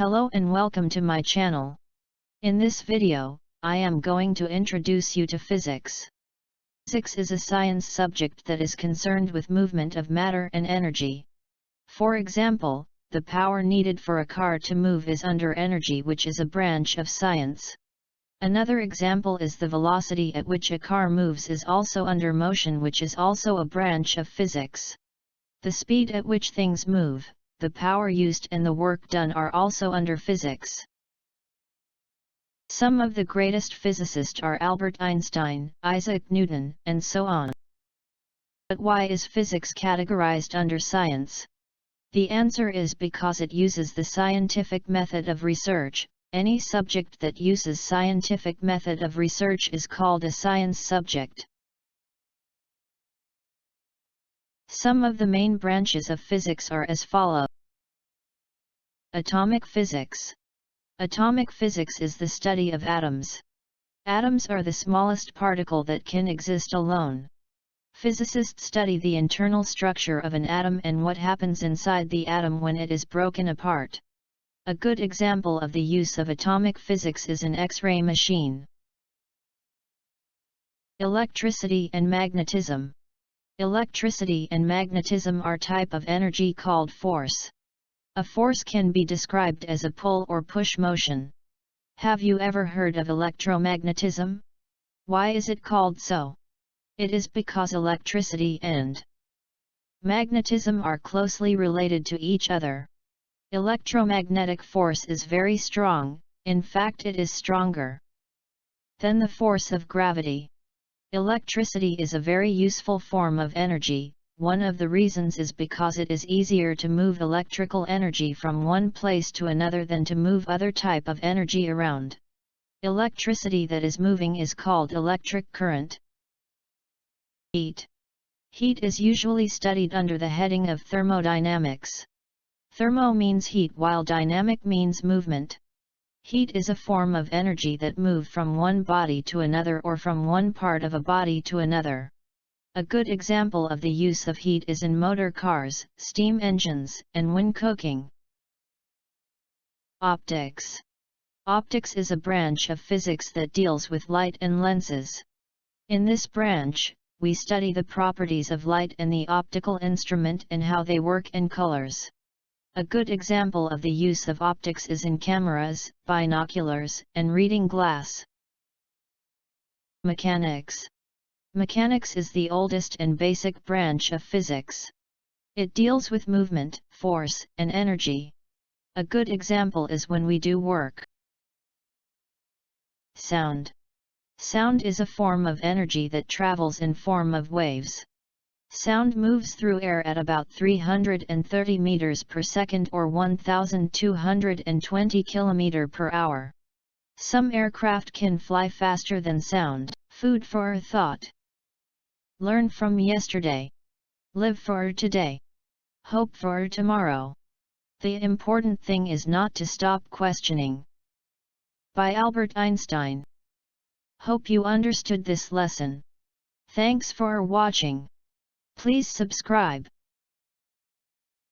Hello and welcome to my channel. In this video, I am going to introduce you to physics. Physics is a science subject that is concerned with movement of matter and energy. For example, the power needed for a car to move is under energy, which is a branch of science. Another example is the velocity at which a car moves is also under motion, which is also a branch of physics. The speed at which things move, the power used and the work done are also under physics. Some of the greatest physicists are Albert Einstein, Isaac Newton, and so on. But why is physics categorized under science? The answer is because it uses the scientific method of research. Any subject that uses scientific method of research is called a science subject. Some of the main branches of physics are as follows. Atomic physics. Atomic physics is the study of atoms. Atoms are the smallest particle that can exist alone. Physicists study the internal structure of an atom and what happens inside the atom when it is broken apart. A good example of the use of atomic physics is an X-ray machine. Electricity and magnetism. Electricity and magnetism are type of energy called force. A force can be described as a pull or push motion. Have you ever heard of electromagnetism? Why is it called so? It is because electricity and magnetism are closely related to each other. Electromagnetic force is very strong, in fact it is stronger than the force of gravity. Electricity is a very useful form of energy. One of the reasons is because it is easier to move electrical energy from one place to another than to move other type of energy around. Electricity that is moving is called electric current. Heat. Heat is usually studied under the heading of thermodynamics. Thermo means heat while dynamic means movement. Heat is a form of energy that moves from one body to another or from one part of a body to another. A good example of the use of heat is in motor cars, steam engines, and when cooking. Optics. Optics is a branch of physics that deals with light and lenses. In this branch, we study the properties of light and the optical instrument and how they work and colors. A good example of the use of optics is in cameras, binoculars, and reading glass. Mechanics. Mechanics is the oldest and basic branch of physics. It deals with movement, force, and energy. A good example is when we do work. Sound. Sound is a form of energy that travels in form of waves. Sound moves through air at about 330 meters per second or 1,220 km per hour. Some aircraft can fly faster than sound. Food for thought. Learn from yesterday. Live for today. Hope for tomorrow. The important thing is not to stop questioning. By Albert Einstein. Hope you understood this lesson. Thanks for watching. Please subscribe.